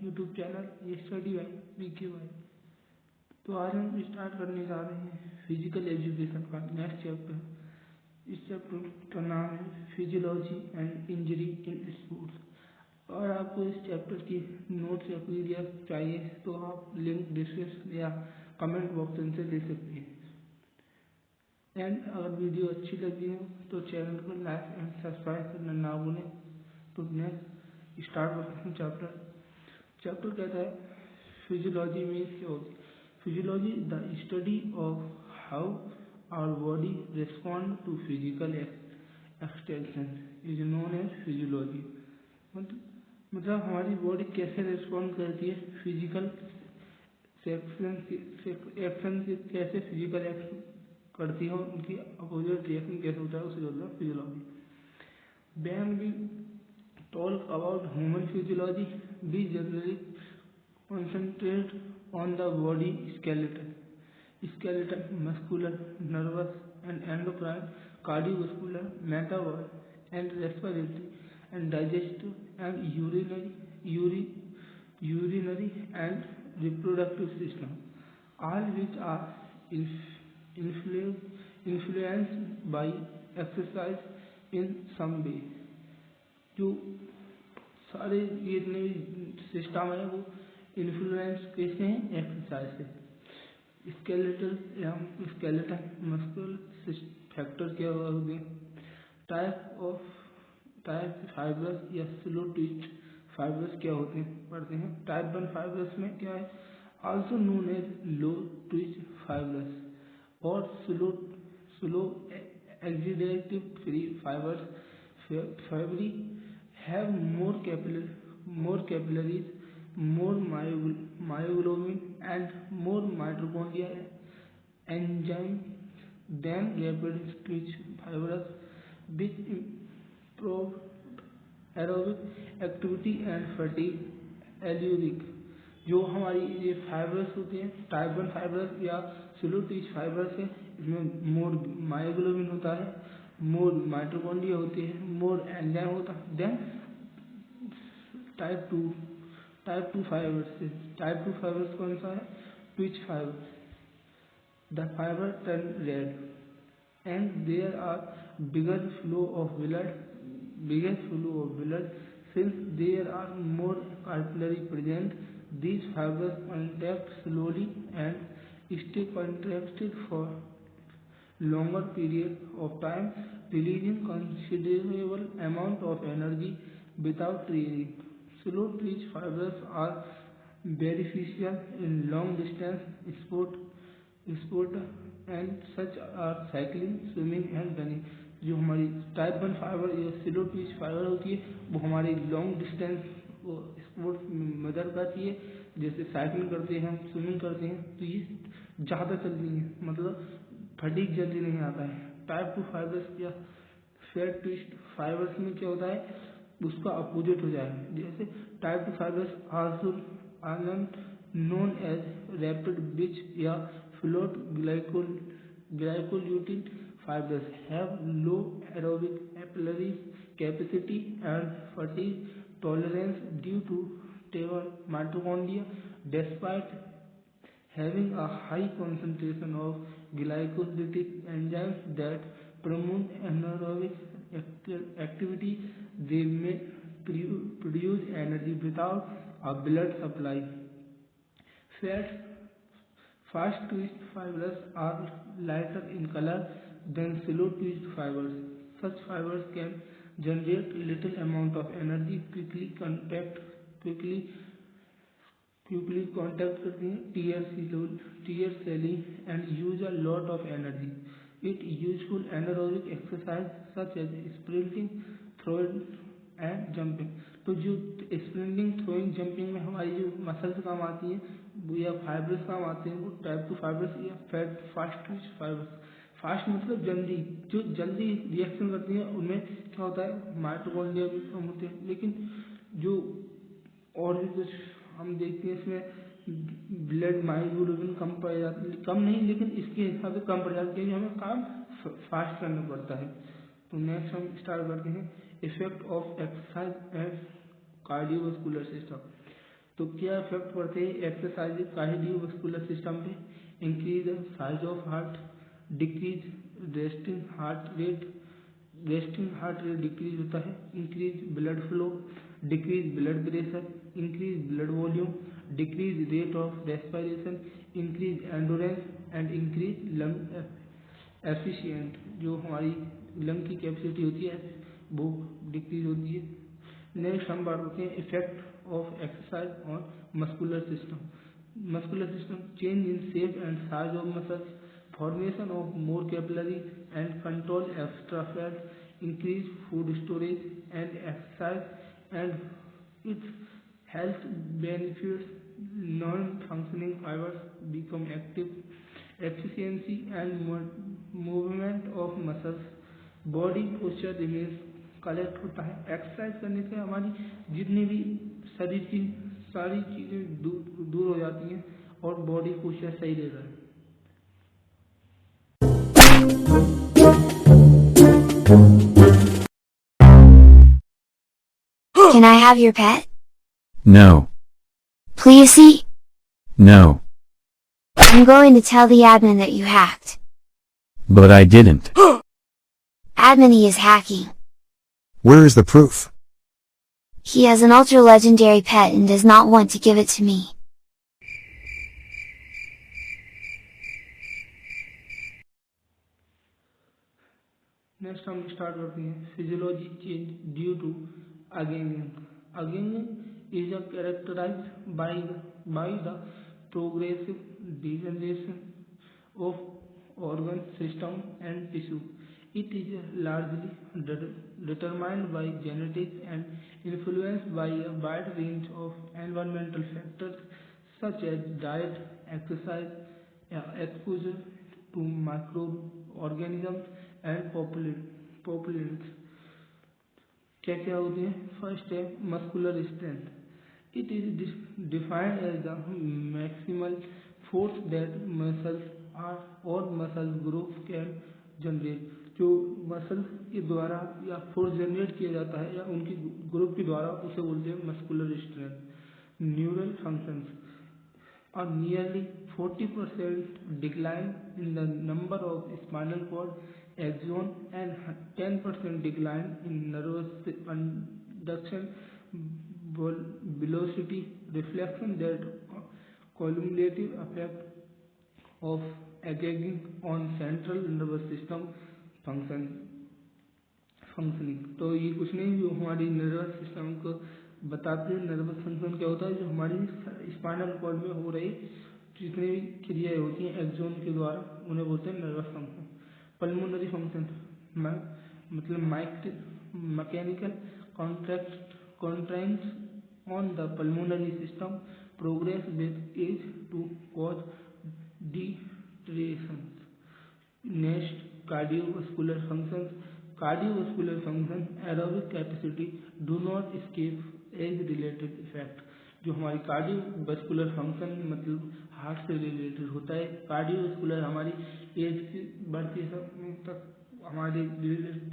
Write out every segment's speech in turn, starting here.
YouTube channel study bye PKY। तो आज हम स्टार्ट करने जा रहे हैं फिजिकल एजुकेशन का नेक्स्ट चैप्टर। इस चैप्टर का नाम है physiology and injury in sports. और आपको इस चैप्टर की नोट्स या PDF चाहिए तो आप लिंक डिस्क्रिप्शन या कमेंट बॉक्स से ले सकते हैं। एंड अगर वीडियो अच्छी लगी हो तो चैनल को लाइक एंड सब्सक्राइब करना ना भूलें। तो नेक्स्ट स्टार्ट करते हैं चैप्टर कहता है फिजियोलॉजी मीन्स क्या होती है। Physiology the study of how our body respond to physical extension is known as physiology. मतलब हमारी बॉडी कैसे रिस्पॉन्ड करती है फिजिकल एक्शन से, कैसे फिजिकल एक्शन करती है, उनकी अपोजिट रिएक्शन कैसे होता है, उसे बोलते हैं physiology. When we talk about human physiology we generally concentrate on the body skeleton, muscular, nervous and endocrine, cardiovascular, metabolic and respiratory and digestive and urinary and reproductive system, all which are influenced by exercise in some way। जो सारे ये जितने भी system है वो influence कैसे हैं, exercise से। स्केलेटन मस्कुलर फैक्टर क्या होते हैं, टाइप फाइबर्स या स्लो ट्विच फाइबर्स क्या होते हैं पढ़ते हैं। टाइप 1 फाइबर्स में क्या है, also known as low twitch fibres और स्लो एक्सिडेटिव फ्री फाइबर्स फाइबरी have more capillaries, more myoglobin and more mitochondria enzyme than rapid twitch fibers, which improve aerobic activity and fatigue aerobic। जो हमारी ये fibres होते हैं type 1 fibres या slow Twitch fibres है, इसमें मोर मायोग्लोबिन होता है, मोर माइटोकॉन्ड्रिया होते हैं, मोर एंजाइम होता है। देन टाइप 2 फाइबर्स कौन सा है, twitch fibre. The fibre turn red and there are bigger flow of blood since there are more capillary present. These fibers contract slowly and stay contracted for longer period of time, releasing considerable amount of energy without tearing. Slow twitch fibers are beneficial in long distance sport and such are cycling, swimming and running। जो हमारी type 1 fibre या slow Twitch fibre होती है वो हमारी long distance sports में मदद करती है, जैसे साइकिलिंग करते हैं, स्विमिंग करते हैं, तो ये ज़्यादा चलती है, मतलब फटीग जल्दी नहीं आता है। टाइप 2 फाइबर्स या फैट ट्विस्ट फाइबर्स में क्या होता है, उसका अपोजिट हो जाएगा। जैसे type 2 fibres also known as rapid twitch या fast glycolytic fibres have low aerobic capacity and fatigue tolerance due to stable mitochondria despite having a high concentration of glycolytic enzymes that promote anaerobic activity। They may produce energy without a blood supply। Fast twitch fibers are lighter in color than slow twitch fibers। Such fibers can generate little amount of energy, quickly contact करती हैं tear selling and use a lot of energy। It useful anaerobic exercise such as sprinting, throwing and jumping। तो जो sprinting, throwing, jumping में हमारी जो muscles काम आती हैं वो या फाइबर्स काम आते हैं, वो टाइप 2 फाइबर्स या फास्ट ट्विच फाइबर्स। फास्ट मतलब जल्दी, जो जल्दी रिएक्शन करती हैं उनमें क्या होता है, माइटोकॉन्ड्रिया भी कम होते हैं। लेकिन जो और भी कुछ हम देखते हैं इसमें ब्लड मायोग्लोबिन कम पड़ जाती है, कम नहीं लेकिन इसके हिसाब से कम पड़ जाती है, हमें काम फास्ट करना पड़ता है। तो नेक्स्ट हम स्टार्ट करते हैं effect of exercise and cardiovascular system. तो क्या इफेक्ट पड़ते हैं एक्सरसाइज कार्डियोवास्कुलर सिस्टम पे? Increase size of heart, decrease resting heart rate decrease होता है, increase blood flow, decrease blood pressure, increase blood volume, decrease rate of respiration, increase endurance and increase lung efficient. जो हमारी lung की capacity होती है वो decrease होती है। नेक्स्ट हम बात करते हैं effect of exercise on muscular system change in shape and size of muscles, formation of more capillaries and control extra fat, increase food storage and exercise and it's health benefits, non functioning fibres become active, efficiency and movement of muscles, body posture remains correct होता है। Exercise करने से हमारी जितनी भी शरीर की सारी चीजें दूर हो जाती हैं और बॉडी पोस्चर सही रहता है। Can I have your pet? No. Please see? No. I'm going to tell the admin that you hacked. But I didn't. Admin is hacking. Where is the proof? He has an ultra legendary pet and does not want to give it to me. Next हम start करते हैं physiology change due to ageing. Ageing is characterised by the progressive degeneration of organ system and tissue. It is largely determined by genetics and influenced by a wide range of environmental factors such as diet, exercise, exposure to microorganisms and pollutants. क्या क्या होती है? First है muscular strength. It is defined as the maximal force that muscles or muscle groups can generate. जो muscle के द्वारा या force generate किया जाता है या उनकी ग्रुप के द्वारा उसे बोलते हैं muscular strength. Neural functions a nearly 40% decline in the number of spinal cord axon and 10% decline in nervous conduction velocity, reflection that cumulative effect of aging on central nervous system functioning। तो ये कुछ नहीं जो हमारी nervous system को बताते हैं। Nervous function क्या होता है? जो हमारी स्पाइनल कॉर्ड में हो रही जितनी भी क्रियाएं होती हैं एक्सोन के द्वारा उन्हें बोलते हैं नर्वस फंक्शन। पल्मोनरी फंक्शन मतलब mechanical contractions on the pulmonary system progress with age to cause deterioration. Next, cardiovascular function aerobic capacity do not escape age related effect। जो हमारी कार्डियोवास्कुलर फंक्शन मतलब हार्ट से रिलेटेड होता है। Cardiovascular हमारी as की बढ़ती समय तक हमारी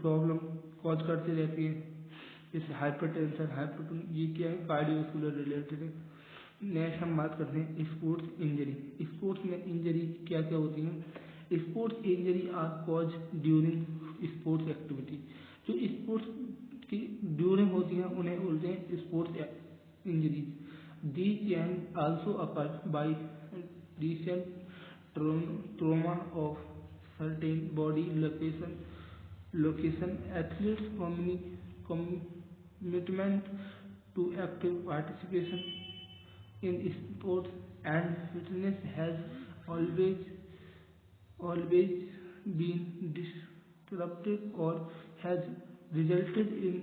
प्रॉब्लम कॉज करती रहती है, जैसे हाइपरटेंशन ये क्या है? कार्डियोवास्कुलर रिलेटेड है। नेक्स्ट हम बात करते हैं स्पोर्ट्स इंजरी। स्पोर्ट्स में इंजरी क्या क्या होती हैं? Sports injury are cause during sports activity. जो स्पोर्ट्स की ड्यूरिंग होती हैं उन्हें बोलते हैं sports injuries. These can also occur by recent trauma of certain body location. Athletes commitment to active participation in sports and fitness has always been disrupted or has resulted in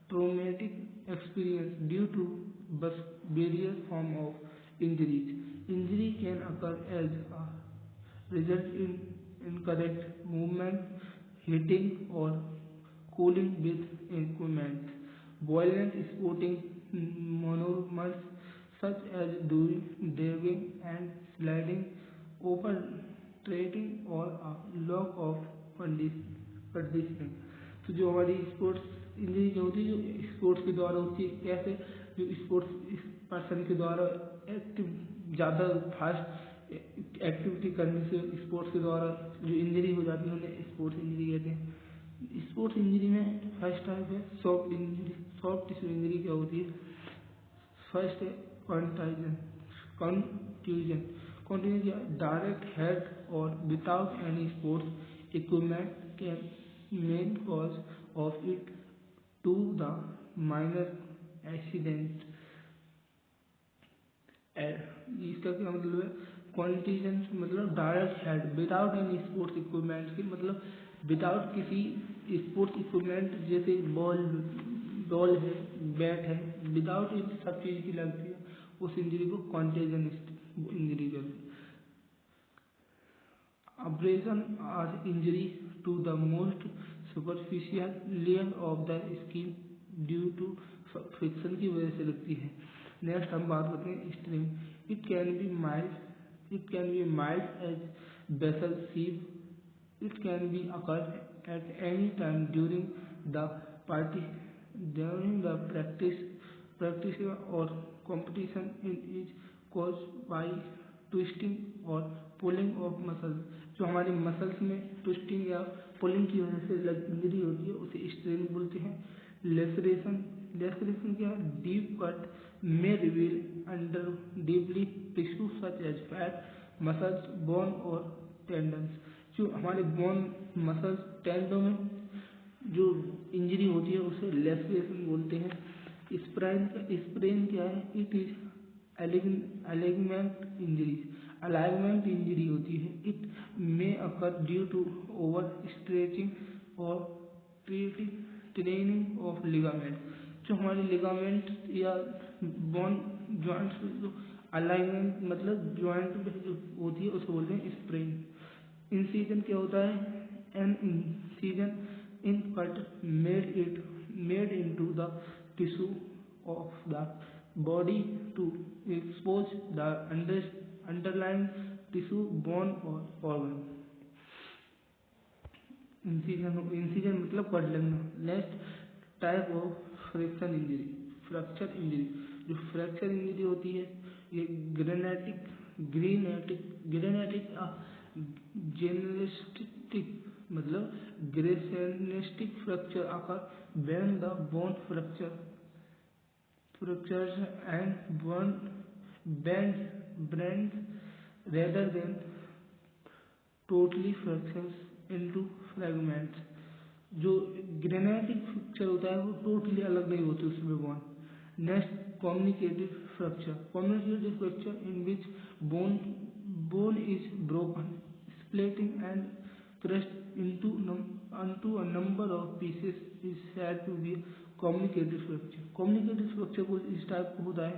traumatic experience due to various form of injuries. Injury can occur as a result in incorrect movement, hitting or cooling with equipment. Violent sporting maneuvers such as diving and sliding, over-training or a lack of conditioning। तो जो हमारी sports injury जो होती है जो sports के द्वारा होती है कैसे? जो स्पोर्ट्स इस पर्सन के द्वारा ज़्यादा फास्ट एक्टिविटी करने से स्पोर्ट्स के द्वारा जो इंजरी हो जाती है उन्हें स्पोर्ट्स इंजरी कहते हैं। स्पोर्ट्स इंजरी में फर्स्ट टाइप है soft injury. Soft tissue injury क्या होती है? फर्स्ट है कंट्यूजन। कंट्यूजन क्या? डायरेक्ट हेड और without any sports equipment can main cause of it to the minor accident. इसका क्या मतलब है? कंट्यूजन मतलब direct head without any sports equipment की, मतलब विदाउट किसी स्पोर्ट्स इक्विपमेंट जैसे बॉल है, बैट है, विदाउट इन सब चीज़ की लगती है, उस इंजरी को कंटेजन इंजरी कहते हैं। Abrasion are injury to the most superficial layer of the skin due to friction की वजह से लगती है। नेक्स्ट हम बात करते हैं strain. It can be mild as बेसल सीव। It can be occur at any time during the practice or competition in is caused by twisting और pulling of muscles। जो हमारे मसल्स में ट्विस्टिंग या पुलिंग की वजह से इंजरी होती है उसे स्ट्रेन बोलते हैं। लेसरेशन क्या? डीप कट में reveal under deeply tissue such as fat, muscles, bone और टेंडन्स। जो हमारे बोन, मसल्स, टेंडों में जो इंजरी होती है उसे लेसरेशन बोलते हैं। स्प्रेन क्या है? इट इज अलाइनमेंट इंजरी होती है। It may occur due to over stretching और ट्रेनिंग ऑफ लिगामेंट। जो हमारे लिगामेंट या बोन जॉइंट्स जो अलाइनमेंट मतलब जॉइंट में जो होती है उसे बोलते हैं स्प्रेन। इंसिजन क्या होता है? N incision in cut made into the tissue of the body to expose the underlying tissue, bone or organ। Incision मतलब कट लगना। Next type of fracture injury, fracture injury. जो फ्रैक्चर इंजरी होती है ये जेनेरेटिक मतलब ग्रेसेनेस्टिक फ्रैक्चर आकर when the bone fractures and bone bends rather than totally fractures into fragments। जो granitic fracture होता है वो टोटली अलग नहीं होती उसमें bone. Next communicative fracture in which bone is broken, splitting and crushed into a number of pieces is said to be communicative fracture। communicative fracture को इस टाइप का होता है,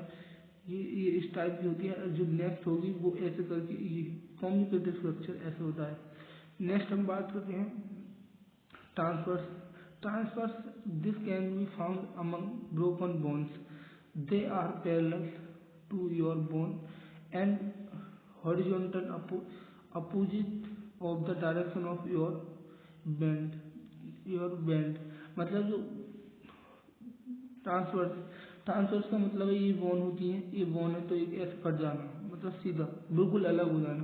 ये इस टाइप की होती है। जो नेक्स्ट होगी वो ऐसे करके ये communicative fracture ऐसे होता है। नेक्स्ट हम बात करते हैं transfers. This can be found among broken bones. They are parallel to your bone and horizontal opposite of the direction of your bend. मतलब जो ट्रांसवर्स का मतलब है ये बोन होती है, ये बोन है तो एक ऐसे कट जाना, मतलब सीधा बिल्कुल अलग हो जाना,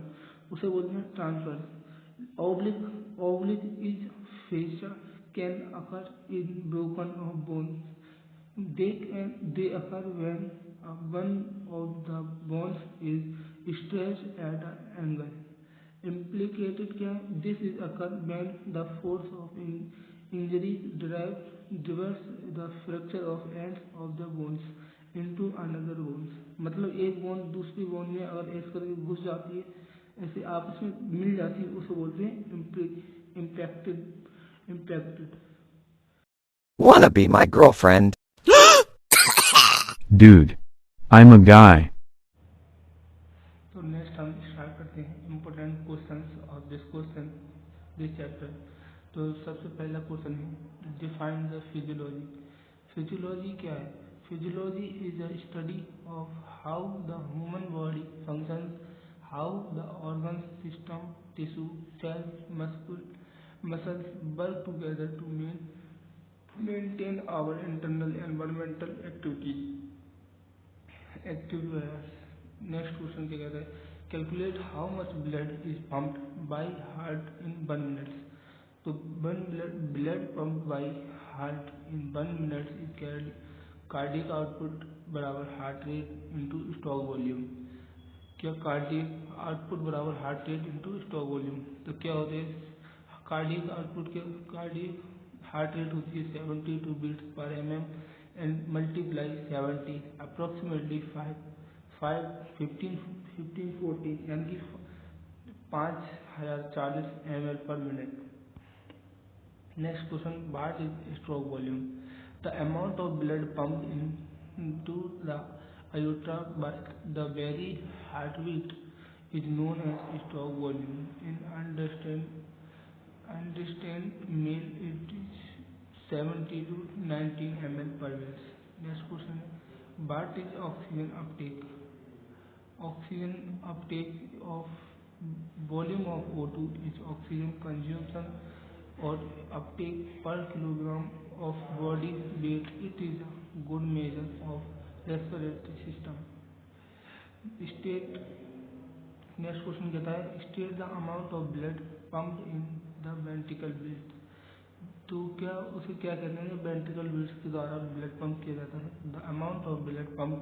उसे बोलते हैं transverse. Oblique is fracture can occur in broken of bones. They occur when one of the bones is stretched at an angle। Implicated क्या है? This is occur when the force of injury drives the fracture of ends of the bones into another bones। मतलब एक bone दूसरी bone में अगर ऐसे करके घुस जाती है, ऐसे आपस में मिल जाती है, उसे बोलते हैं impacted। Wanna be my girlfriend? Dude, I'm a guy। तो नेक्स्ट हम स्टार्ट करते हैं important questions of this chapter. तो सबसे पहला क्वेश्चन है डिफाइन द फिजियोलॉजी। फिजियोलॉजी क्या है? Physiology is a study of how the human body functions, how the organ system, tissue, cells, muscles work together to maintain our internal environmental activities। active next question क्या कहता है calculate how much blood is pumped by heart in 1 minute. तो blood pumped by heart in 1 minute is cardiac output बराबर heart rate into stroke volume. क्या cardiac output बराबर heart rate into stroke volume. तो क्या होते हैं cardiac output के cardiac heart rate होती है 72 बीट्स पर एमएम एंड मल्टीप्लाई 70 अप्रोक्सीमेटली 1540 यानी कि 5040 ml per minute. Next question, what is stroke volume? The amount of blood pumped into the aorta by the very heartbeat is known as stroke volume. In understand male it is 70 to 90 ml per minute. Next question, what is oxygen uptake? Oxygen uptake of volume of O2 is oxygen consumption or uptake per kilogram of body weight. It is a good measure of respiratory system. State. Next question कहता है state the amount of blood pumped in the ventricle beat. तो क्या उसे क्या कहते हैं ventricle beats के द्वारा ब्लड पंप किया जाता है. The amount of blood pumped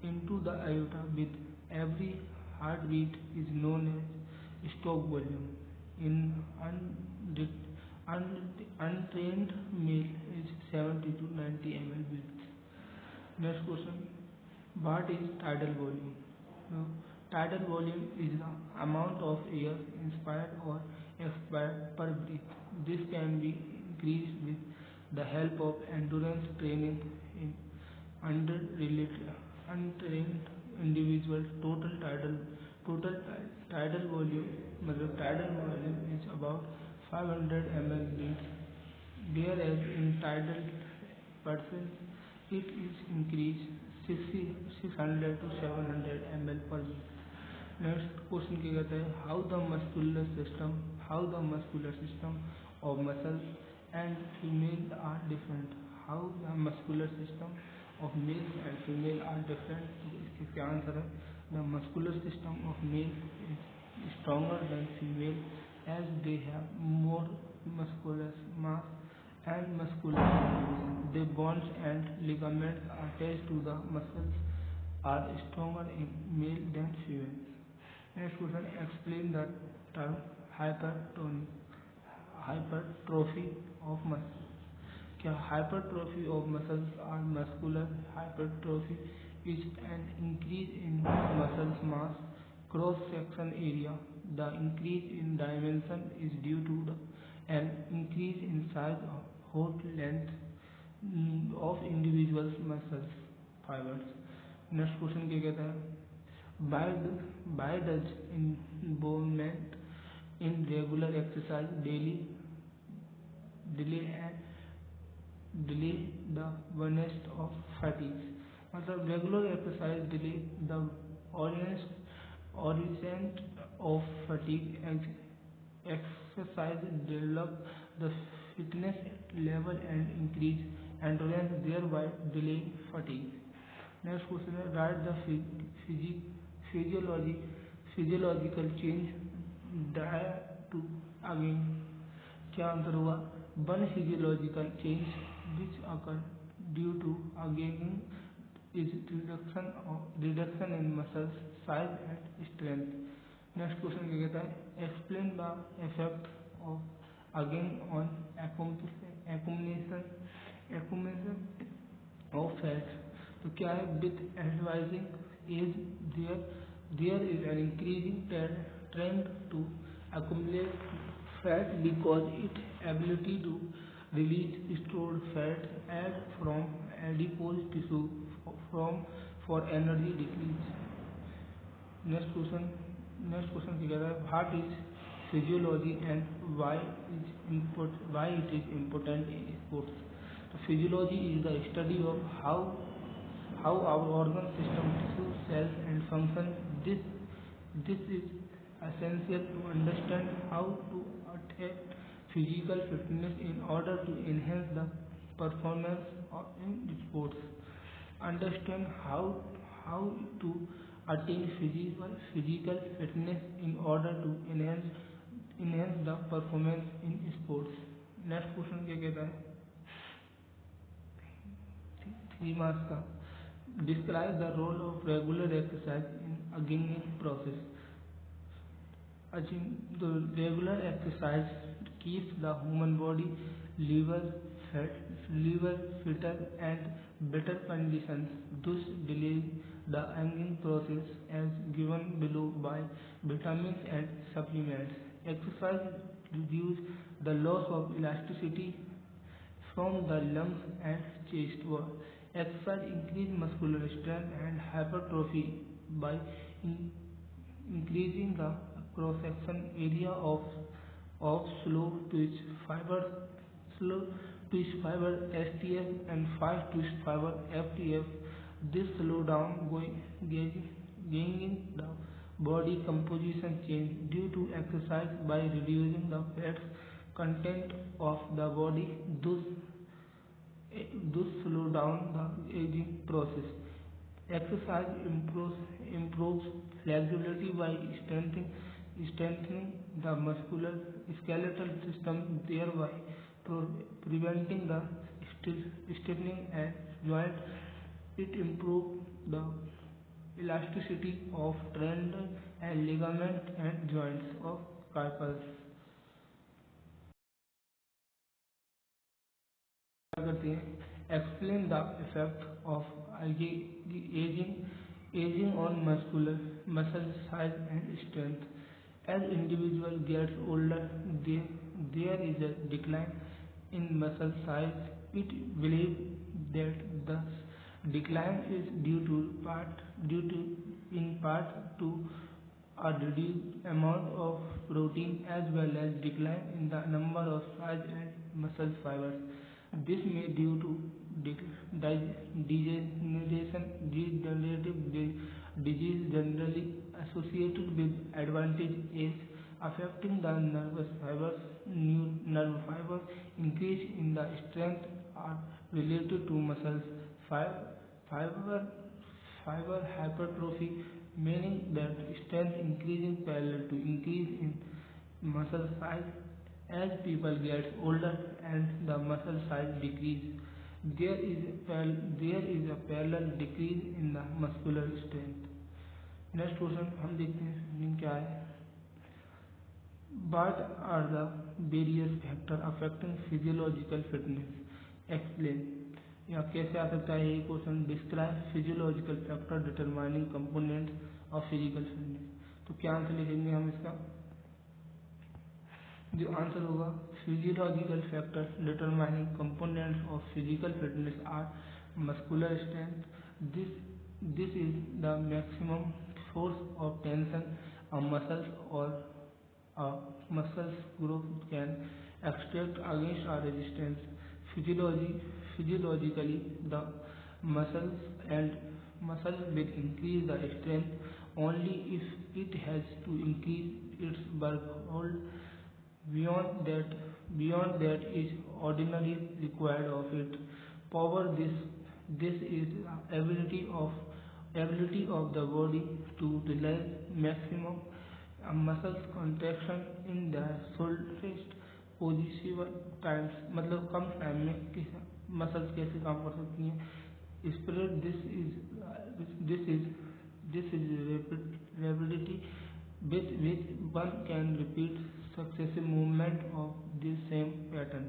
into the aorta with every heart beat is known as stroke volume. In untrained male is 70 to 90 ml beats. Next question, what is tidal volume? Tidal volume is the amount of air inspired or expired per breath. This can be increased with the help of endurance training in untrained individuals. Total tidal volume मतलब tidal volume is about 500 ml beats, whereas in tidal person it is increased 600 to 700 ml per beat. Next question क्या कहता है how the muscular system of muscles and female are different. How the muscular system of male and female are different. तो इसके क्या answer है. The muscular system of male is stronger than female as they have more muscular mass and muscular cells. The bones and ligaments attached to the muscles are stronger in male than female. Next question, explain the term hypertrophy of muscles. क्या hypertrophy of muscles or muscular hypertrophy is an increase in muscle mass cross section area. The increase in dimension is due to an increase in size of host length of individual muscles fibers. Next question क्या कहता है why does involvement in regular exercise delay the onset of fatigue. मतलब regular exercise delay the onset of fatigue. Exercise develop the fitness level and increase endurance, thereby delaying fatigue. Next question है write the physiological change due to again. क्या answer होगा. One physiological change which occur due to aging is reduction in muscle size and strength. Next question क्या कहता है explain the effect of aging on accumulation of fat. तो क्या है with advancing age there is an increasing trend to accumulate fat because its ability to release stored fat as from adipose tissue for energy decrease. Next question क्या कहता है what is physiology and why it is important in sports. So physiology is the study of how our organ system, tissue, cells and function. This is essential to understand how to attain physical fitness in order to enhance the performance in sports. Understand how how to attain physical fitness in order to enhance the performance in sports. Next question क्या कहता है 3 marks का describe the role of regular exercise in ageing process. The regular exercise keeps the human body liver fitter and better conditions, thus delaying the aging process as given below by vitamins and supplements. Exercise reduces the loss of elasticity from the lungs and chest wall. Exercise increases muscular strength and hypertrophy by increasing the cross-section area of slow twitch fiber STF and fast twitch fiber FTF. This slow down gaining the body composition change due to exercise by reducing the fat content of the body, thus slow down the aging process. Exercise improves flexibility by strengthening the muscular skeletal system, thereby preventing the stiffening and joint. It improves the elasticity of tendon and ligament and joints of carpals. Explain the effect of aging on muscle size and strength. As individual gets older, there is a decline in muscle size. It believes that the decline is due in part to a reduced amount of protein as well as decline in the number of size and muscle fibers. This may due to degenerative disease generally associated with advanced age, affecting the nerve fibers. Increase in the strength are related to muscle fiber hypertrophy, meaning that strength increasing parallel to increase in muscle size. As people get older and the muscle size decrease, there is a parallel decrease in the muscular strength. Next question हम देखते हैं meaning क्या है. What are the various factors affecting physiological fitness? Explain. या कैसे आ सकता है ये question. Describe physiological factor determining components of physical fitness. तो क्या आंसर लिखेंगे हम इसका. जो आंसर होगा physiological factor determining components of physical fitness are muscular strength. This is the maximum force of tension a muscles or a muscles group can extract against a resistance. Physiologically, the muscles will increase the strength only if it has to increase its workload beyond that is ordinarily required of it. Power. This is the ability of the body to realize maximum muscle contraction in the shortest possible times. मतलब कम time में muscles कैसे काम कर सकती हैं. Spread. This is rapidity with which one can repeat successive movement of the same pattern.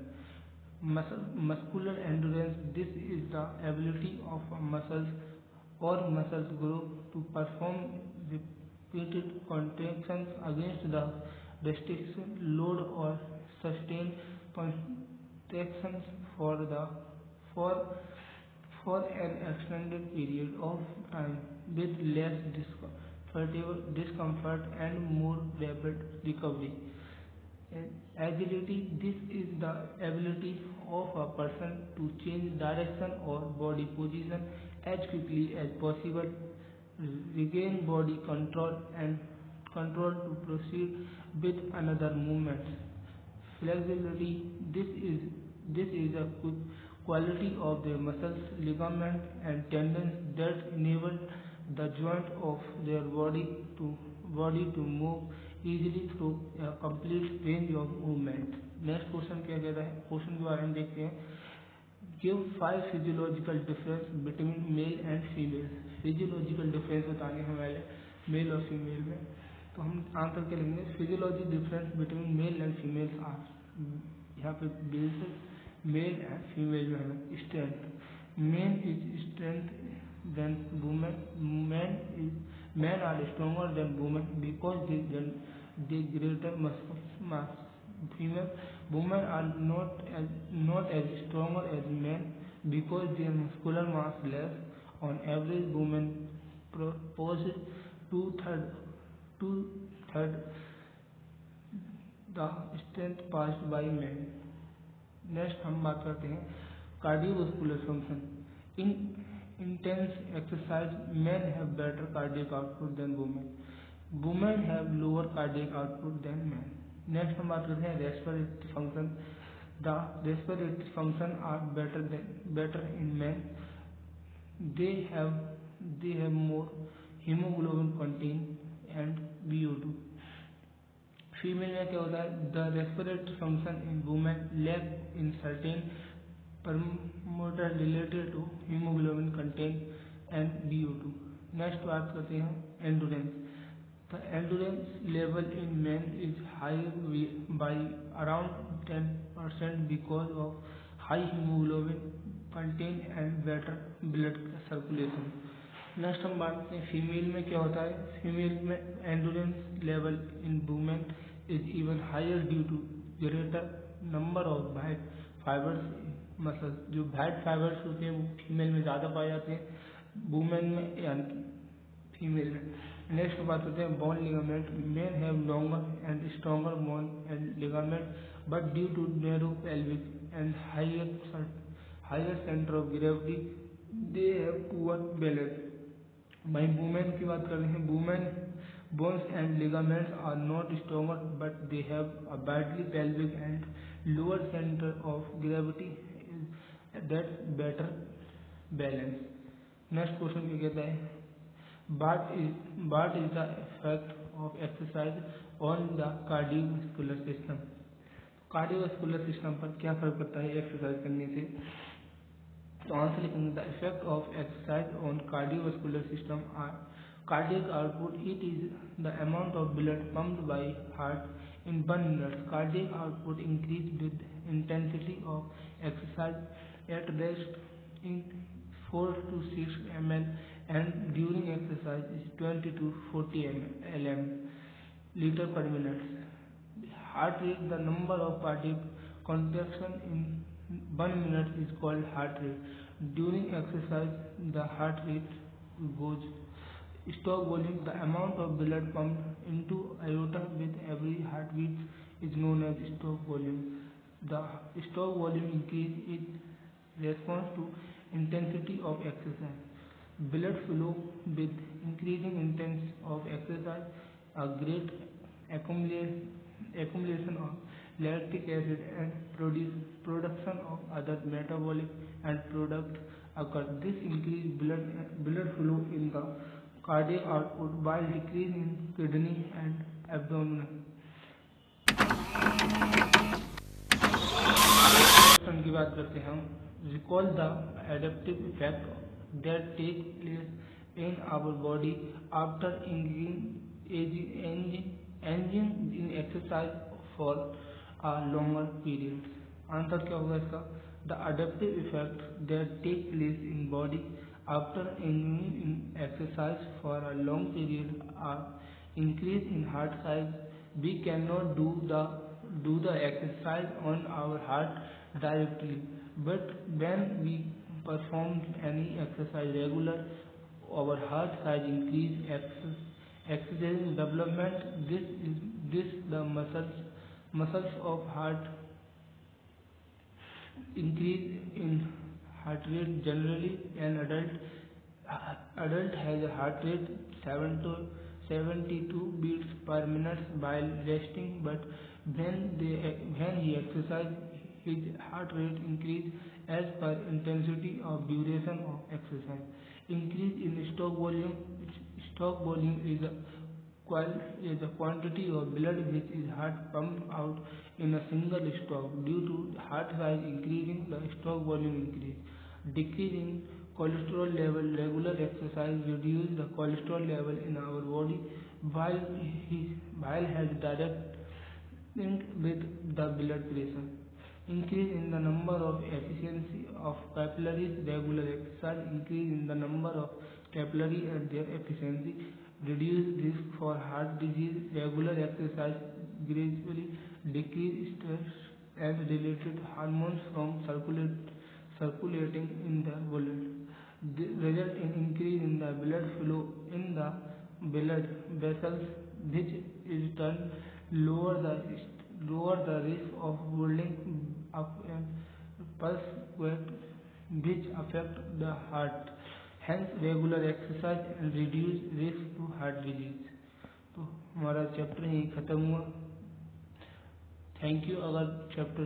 Muscular endurance. This is the ability of muscles or muscle group to perform repeated contractions against the restriction load or sustain contractions for an extended period of time with less discomfort and more rapid recovery. Agility. This is the ability of a person to change direction or body position as quickly as possible, regain body control to proceed with another movement. Flexibility. This is a quality of the muscles, ligaments and tendons that enable the joint of their body to move easily through a complete range of movement. Next question क्या कहता है, question के बारे में देखते हैं. Give 5 physiological difference between male and female. Physiological difference बताने हमारे मेल और फीमेल में. तो हम आंसर क्या लिखेंगे, physiology difference between male and female are. यहाँ पे मेल एंड फीमेल जो है strength. Men is strength than women. Men are stronger than women because they greater muscle mass. Women are not as stronger as men because their muscular mass less. On average, women possess two-third the strength passed by men. Next हम बात करते हैं cardiovascular function. In intense exercise, men have better cardiac output than women. Women have lower cardiac output than men. Next हम बात करते हैं respiratory function. The respiratory function are better in men. They have more hemoglobin content and VO2. Female में क्या होता है, the respiratory function in women lack in certain parameter related to hemoglobin content and VO2. Next बात करते हैं endurance. The endurance level in men is higher by around 10% because of high hemoglobin content and better blood circulation. Next हम बात करते हैं female में क्या होता है. फीमेल में endurance level in women is even higher due to greater number of white fibers muscles. जो वाइट फाइबर्स होते हैं वो फीमेल में ज़्यादा पाए जाते हैं, वुमेन में यानी फीमेल में. नेक्स्ट बात करते हैं bone ligament. Men have longer and stronger bone and ligament but due to narrow pelvic and higher centre of gravity they have poor balance. भाई वुमेन की बात करते हैं. Women bones and ligaments are not stronger but they have a badly pelvic and lower center of gravity that better balance. Next question क्या कहता है, what is the effect of exercise on the cardiovascular system. Cardiovascular system पर क्या फर्क पड़ता है exercise करने से. तो आंसर लिखेंगे the effect of exercise on cardiovascular system are cardiac output. It is the amount of blood pumped by heart in 1 minute. Cardiac output increase with intensity of exercise. At rest in 4 to 6 ml and during exercise is 20 to 40 lm liter per minute. Heart rate, the number of cardiac contraction in 1 minute is called heart rate. During exercise the heart rate goes. Stroke volume, the amount of blood pumped into aorta with every heartbeat is known as stroke volume. The stroke volume increase in response to intensity of exercise. Blood flow with increasing intensity of exercise. A great accumulation of lactic acid and production of other metabolic and product occur. This increase blood flow in the cardiac output while decrease in kidney and abdominal. की बात करते हैं हम. Recall the adaptive effect that take place in our body after engaging in exercise for a longer period. Answer क्या होगा इसका, the adaptive effect that take place in body after engaging in exercise for a long period are increase in heart size. We cannot do the exercise on our heart directly, but when we perform any exercise regular, our heart size increase. Exercise development. This the muscles of heart increase in heart rate. Generally an adult has a heart rate 72 beats per minute while resting, but when he exercises his heart rate increase as per intensity of duration of exercise. Increase in stock volume. Stock volume is the quantity of blood which is heart pumped out in a single stroke. Due to heart size increasing, the stroke volume increase. Decrease in cholesterol level. Regular exercise reduce the cholesterol level in our body, while has direct link with the blood pressure. Increase in the number of efficiency of capillaries. Regular exercise increase in the number of capillary and their efficiency. Reduce risk for heart disease. Regular exercise gradually decrease stress and related hormones from circulating in the blood. Result in increase in the blood flow in the blood vessels, which in turn lower the risk of building up and pulse weight, which affect the heart. Hence regular exercise and reduce risk to heart disease. तो हमारा chapter यही ख़त्म हुआ. Thank you. अगर chapter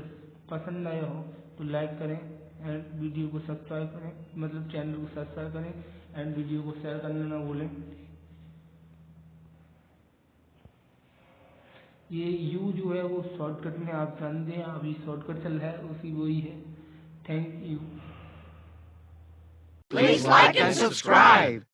पसंद आया हो तो लाइक करें एंड वीडियो को सब्सक्राइब करें, मतलब चैनल को सब्सक्राइब करें एंड वीडियो को शेयर करना ना भूलें. ये यू जो है वो शॉर्टकट में आप जानते हैं, अभी शॉर्टकट चल रहा है उसी वही है. Thank you. Please like and subscribe.